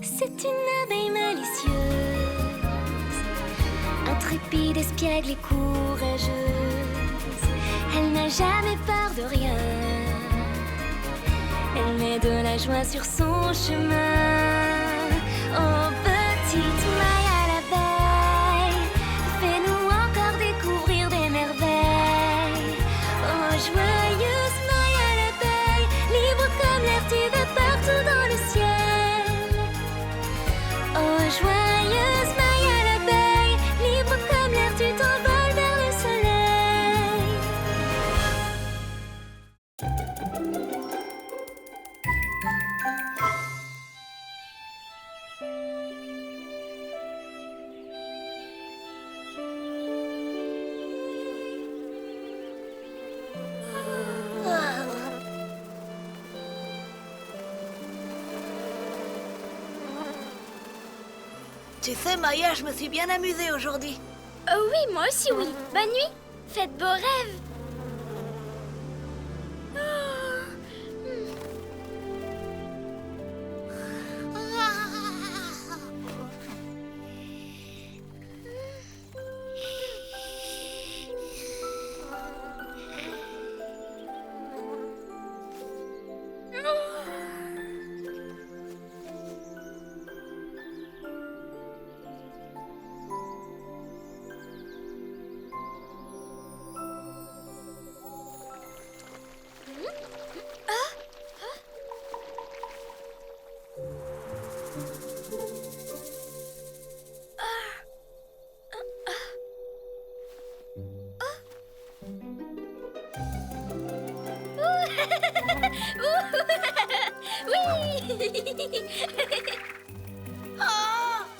C'est une abeille malicieuse, intrépide, espiègle et courageuse. Elle n'a jamais peur de rien. Elle met de la joie sur son chemin. Oh, petite Maya l'abeille, fais-nous encore découvrir des merveilles. Oh, joyeuse Maya l'abeille, libre comme l'air, tu vas partout dans le ciel. Oh, joyeuse Maya l'abeille, libre comme l'air, tu t'envoles vers le soleil. Tu sais, Maya, je me suis bien amusée aujourd'hui. Oh oui, moi aussi, oui. Bonne nuit. Faites beaux rêves.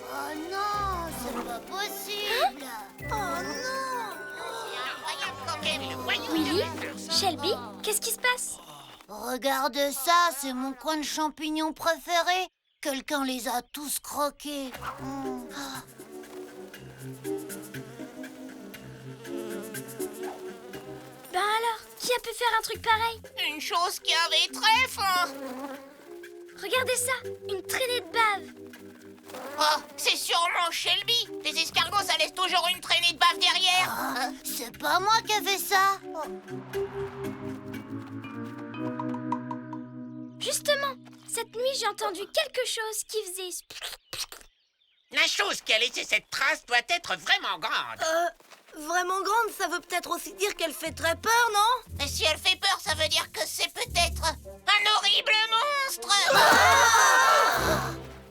Oh non, c'est pas possible. Oh non. Willy, Shelby, qu'est-ce qui se passe? Regarde ça, c'est mon coin de champignons préféré. Quelqu'un les a tous croqués. Ben alors, qui a pu faire un truc pareil? Une chose qui avait très faim. Regardez ça, une traînée de bave. Oh, c'est sûrement Shelby. Les escargots, ça laisse toujours une traînée de bave derrière. C'est pas moi qui ai fait ça. Justement, cette nuit, j'ai entendu quelque chose qui faisait... La chose qui a laissé cette trace doit être vraiment grande. Vraiment grande, ça veut peut-être aussi dire qu'elle fait très peur, non? Et si elle fait peur, ça veut dire que c'est peut-être Un horrible monstre.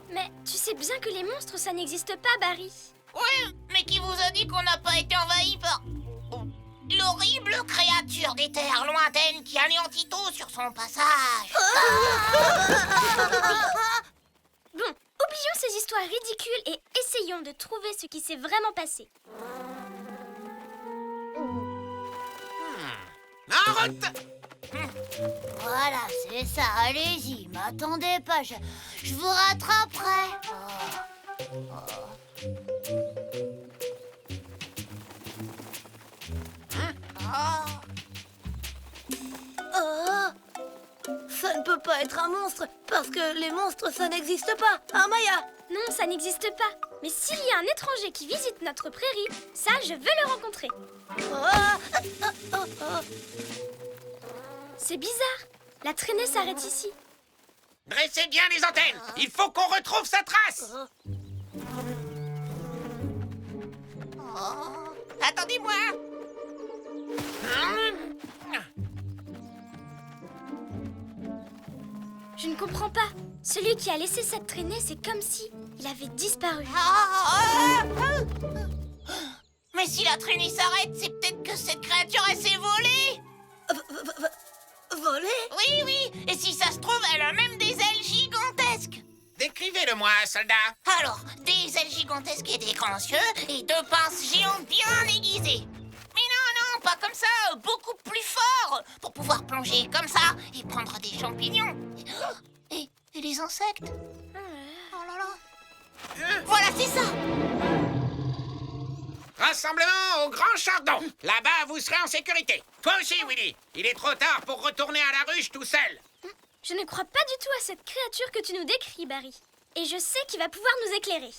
Mais tu sais bien que les monstres, ça n'existe pas, Barry. Oui, mais qui vous a dit qu'on n'a pas été envahi par l'horrible créature des terres lointaines qui anéantit tout sur son passage? Bon, oublions ces histoires ridicules et essayons de trouver ce qui s'est vraiment passé. En route! Voilà, c'est ça. Allez-y, m'attendez pas, je vous rattraperai. Ça ne peut pas être un monstre, parce que les monstres, ça n'existe pas. Hein, Maya? Non, ça n'existe pas. Mais s'il y a un étranger qui visite notre prairie, ça, je veux le rencontrer. C'est bizarre. La traînée s'arrête ici. Dressez bien les antennes. Il faut qu'on retrouve sa trace. Attendez-moi. Je ne comprends pas. Celui qui a laissé cette traînée, c'est comme si il avait disparu. Mais si la traînée s'arrête, c'est peut-être que cette créature, elle s'est volée. Volée? Oui, oui. Et si ça se trouve, elle a même des ailes gigantesques. Décrivez-le-moi, soldat. Alors, des ailes gigantesques et des grands yeux, et deux pinces géantes bien aiguisées. Mais non, pas comme ça, beaucoup plus fort, pour pouvoir plonger comme ça et prendre des champignons. Et les insectes. Oh là là. Voilà, c'est ça. Rassemblement au Grand Chardon. Là-bas, vous serez en sécurité. Toi aussi, Willy. Il est trop tard pour retourner à la ruche tout seul. Je ne crois pas du tout à cette créature que tu nous décris, Barry. Et je sais qu'il va pouvoir nous éclairer.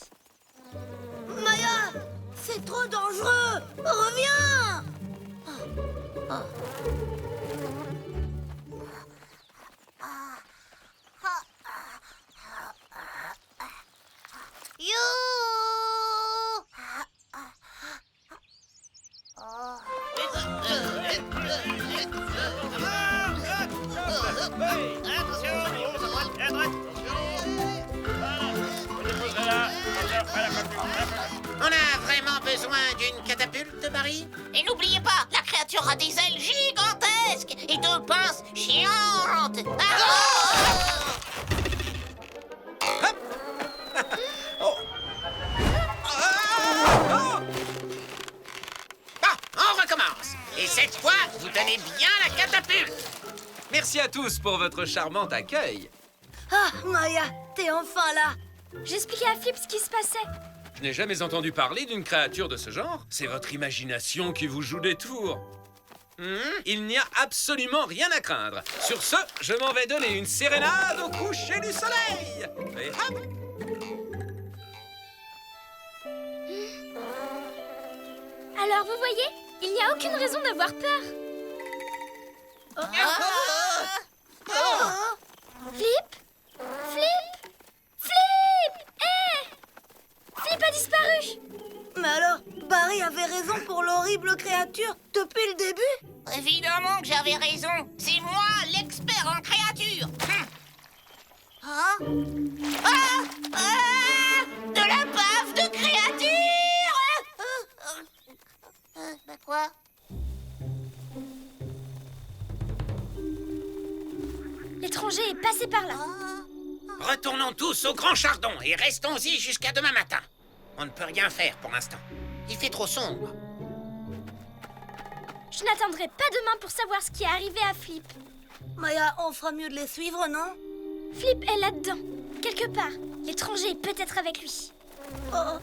Maya, c'est trop dangereux. Reviens. You. On a vraiment besoin d'une catapulte, Barry? Et n'oubliez pas, la créature a des ailes gigantesques et deux pinces géantes. Bon, on recommence. Et cette fois, vous tenez bien la catapulte. Merci à tous pour votre charmant accueil. Ah, Maya, t'es enfin là. J'expliquais à Flip ce qui se passait. Je n'ai jamais entendu parler d'une créature de ce genre. C'est votre imagination qui vous joue des tours. Il n'y a absolument rien à craindre. Sur ce, je m'en vais donner une sérénade au coucher du soleil. Et hop. Alors vous voyez, il n'y a aucune raison d'avoir peur. Flip Flip Flip Flip a disparu. Mais alors, Barry avait raison pour l'horrible créature depuis le début? Évidemment que j'avais raison. C'est moi, l'expert en créatures. De la bave de créatures. Bah quoi? L'étranger est passé par là. Retournons tous au Grand Chardon et restons-y jusqu'à demain matin. On ne peut rien faire pour l'instant. Il fait trop sombre. Je n'attendrai pas demain pour savoir ce qui est arrivé à Flip. Maya, on fera mieux de les suivre, non? Flip est là-dedans, quelque part. L'étranger est peut-être avec lui. Oh.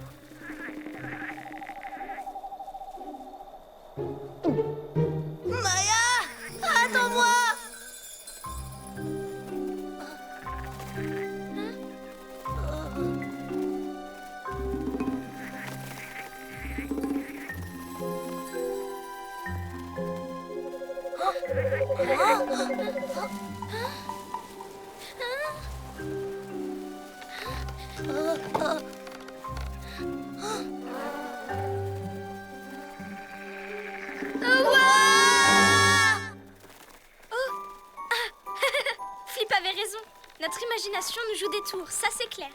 Maya, attends-moi! Flip avait raison. Notre imagination nous joue des tours, ça c'est clair.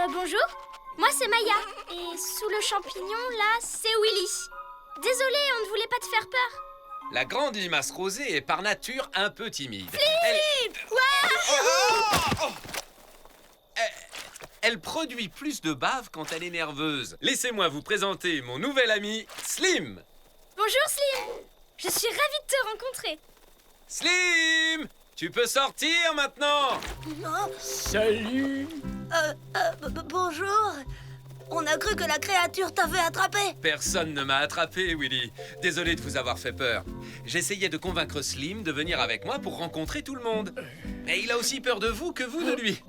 Bonjour, moi c'est Maya. Et sous le champignon, là, c'est Willy. Désolée, on ne voulait pas te faire peur. La grande limace rosée est par nature un peu timide. Elle produit plus de bave quand elle est nerveuse. Laissez-moi vous présenter mon nouvel ami, Slim. Bonjour Slim. Je suis ravie de te rencontrer. Slim, tu peux sortir maintenant. Salut. Bonjour. On a cru que la créature t'avait attrapé. Personne ne m'a attrapé, Willy. Désolé de vous avoir fait peur. J'essayais de convaincre Slim de venir avec moi pour rencontrer tout le monde. Mais il a aussi peur de vous que vous de lui.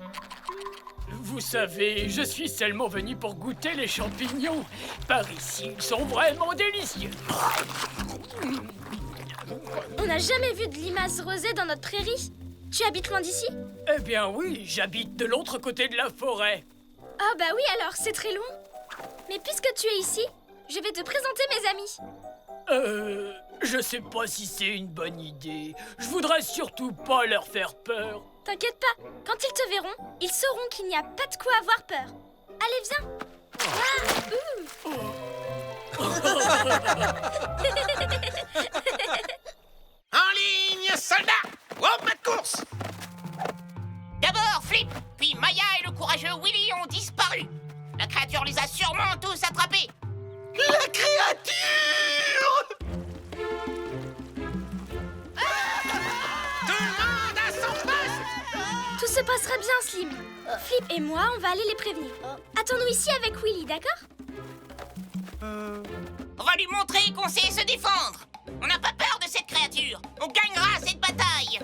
Vous savez, je suis seulement venu pour goûter les champignons. Par ici, ils sont vraiment délicieux. On n'a jamais vu de limace rosée dans notre prairie. Tu habites loin d'ici? Eh bien oui, j'habite de l'autre côté de la forêt. Ah bah oui alors, c'est très loin. Mais puisque tu es ici, je vais te présenter mes amis. Je sais pas si c'est une bonne idée. Je voudrais surtout pas leur faire peur. T'inquiète pas, quand ils te verront, ils sauront qu'il n'y a pas de quoi avoir peur. Allez, viens. En ligne, soldats! Au pas de course! D'abord Flip, puis Maya. Maya et le courageux Willy ont disparu. La créature les a sûrement tous attrapés. La créature! Tout le monde à son poste! Tout se passera bien, Slim. Flip et moi, on va aller les prévenir. Attends-nous ici avec Willy, d'accord? On va lui montrer qu'on sait se défendre. On n'a pas peur de cette créature. On gagnera cette bataille.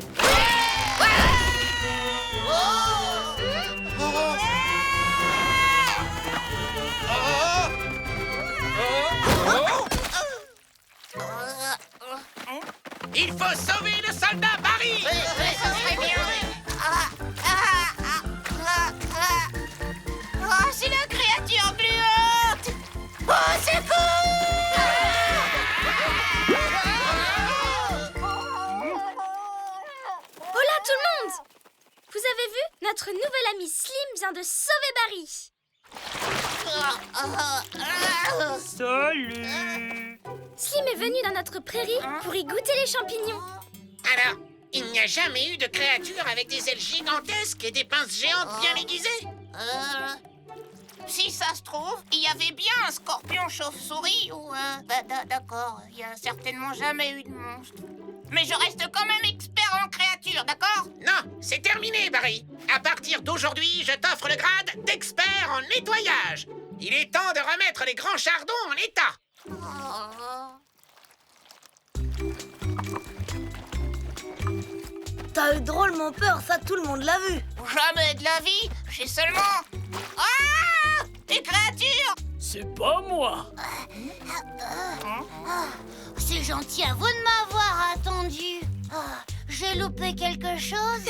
Il faut sauver le soldat Barry! Ça serait bien. Oh, c'est la créature gluante. Au secours! Hola tout le monde! Vous avez vu? Notre nouvel ami Slim vient de sauver Barry. Salut! Slim est venu dans notre prairie pour y goûter les champignons. Alors, il n'y a jamais eu de créature avec des ailes gigantesques et des pinces géantes bien aiguisées? Si ça se trouve, il y avait bien un scorpion chauve-souris ou un... D'accord, il n'y a certainement jamais eu de monstre. Mais je reste quand même expert en créatures, d'accord? Non, c'est terminé, Barry. À partir d'aujourd'hui, je t'offre le grade d'expert en nettoyage. Il est temps de remettre les grands chardons en état. T'as eu drôlement peur, ça tout le monde l'a vu. Jamais de la vie, j'ai seulement... Ah! Des créatures! C'est pas moi! C'est gentil à vous de m'avoir attendu. Ah, j'ai loupé quelque chose.